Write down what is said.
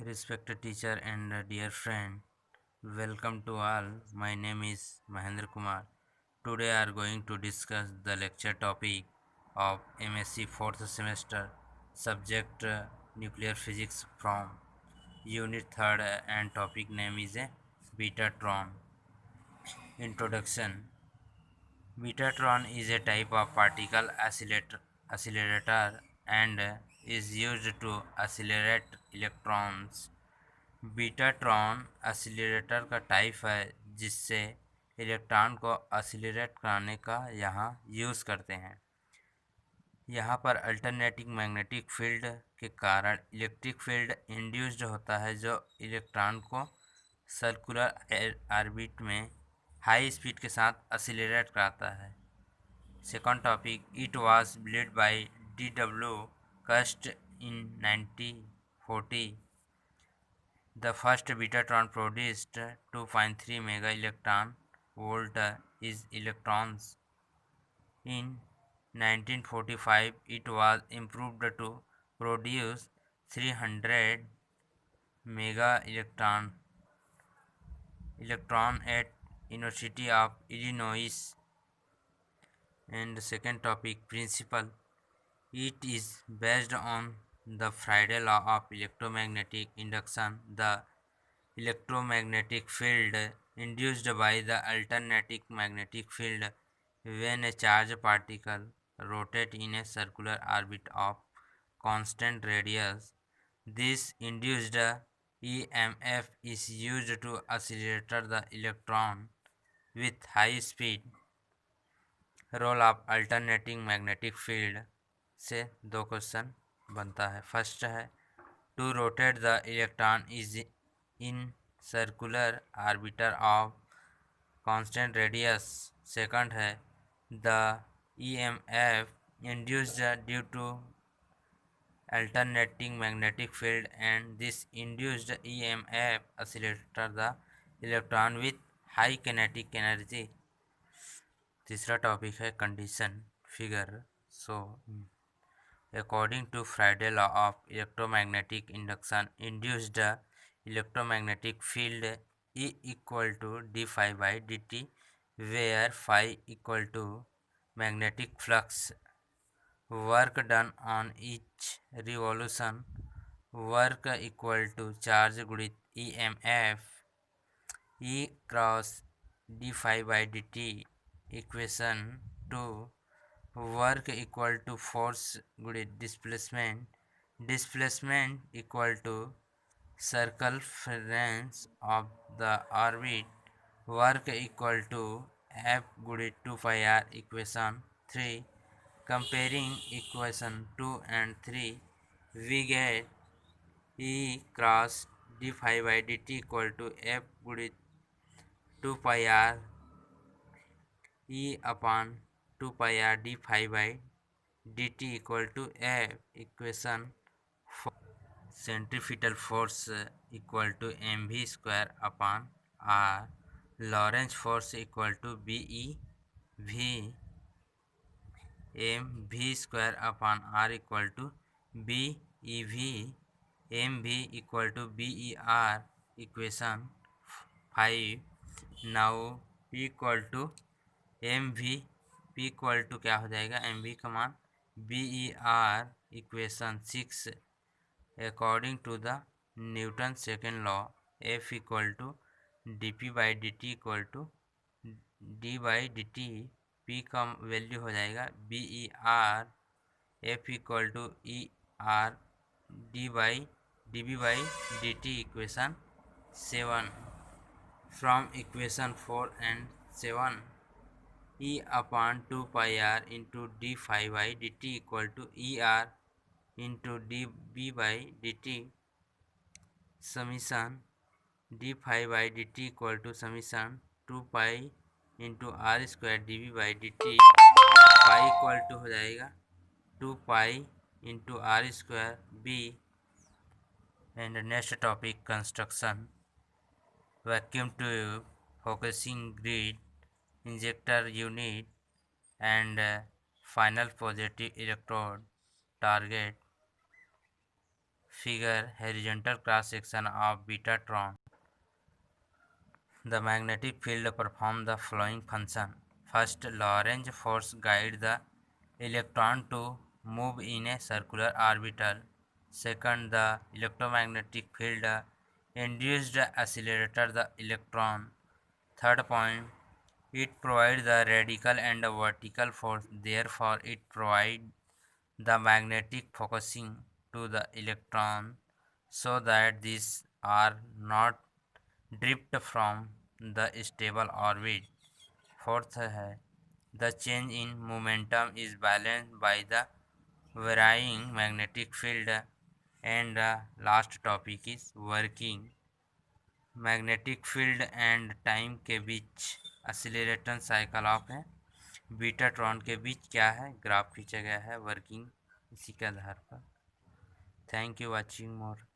Respected teacher and dear friend, welcome to all. My name is Mahendra Kumar. Today I are going to discuss the lecture topic of MSc 4th semester subject nuclear physics from unit 3rd and topic name is Betatron. Introduction. Betatron is a type of particle accelerator and is used to accelerate electrons. Betatron accelerator का type है जिससे electron को accelerate कराने का यहाँ use करते हैं। यहाँ पर अल्टरनेटिंग मैग्नेटिक फील्ड के कारण इलेक्ट्रिक फील्ड इंड्यूस्ड होता है जो इलेक्ट्रॉन को सर्कुलर ऑर्बिट में हाई स्पीड के साथ एक्सीलरेट कराता है। Second topic, it was build by DW कस्ट इन 1940। The first Betatron produced 2.3 mega electron volt is electrons. In 1945, it was improved to produce 300 mega electron at University of Illinois. And second topic, principle. It is based on the Faraday law of electromagnetic induction. The electromagnetic field induced by the alternating magnetic field when a charged particle rotates in a circular orbit of constant radius. This induced EMF is used to accelerate the electron with high speed. Role of alternating magnetic field से दो question बनता है। First है to rotate the electron is in circular orbiter of constant radius. Second है the EMF induced due to alternating magnetic field and this induced EMF accelerated the electron with high kinetic energy. तीसरा topic है condition figure. So according to Faraday law of electromagnetic induction induced electromagnetic field E equal to d phi by dt where phi equal to magnetic flux, work done on each revolution, work equal to charge गुणित EMF, E cross d phi by dt equation 2, work equal to force गुणित displacement equal to circumference of the orbit, work equal to F गुणित 2 pi r। equation 3, comparing equation 2 and 3 we get E cross d phi by dt equal to F गुणित 2 pi r E upon 2 pi r d phi by dt equal to F। equation 4, centrifugal force equal to mv square upon r, Lorentz force equal to BeV, mv square upon r equal to BeV, mv equal to BeR। equation 5, now P equal to mv, P equal to क्या हो जाएगा mv का मान BeR। equation 6, according to the Newton second law F equal to dp by dt equal to d by dt, P का value हो जाएगा BeR, F equal to ER dB by dt। equation 7, from equation 4 and 7 E upon 2 pi r into d phi by dt equal to ER into dB by dt, summation d phi by dt equal to summation 2 pi into r square dB by dt, phi equal to हो जाएगा 2 pi into r square b। And next topic construction, vacuum tube, focusing grid, injector unit and final positive electrode, target, Figure horizontal cross section of Betatron. The magnetic field performs the following function. First, Lorentz force guides the electron to move in a circular orbital. Second, the electromagnetic field induced accelerates the electron. Third point, it provides the radical and vertical force, therefore it provides the magnetic focusing to the electron so that these are not drift from the stable orbit. Fourth है, the change in momentum is balanced by the varying magnetic field. And last topic is working. Magnetic field and time के बीच acceleration cycle of है betatron के बीच क्या है graph खींचा गया है working इसी के आधार पर। Thank you watching more.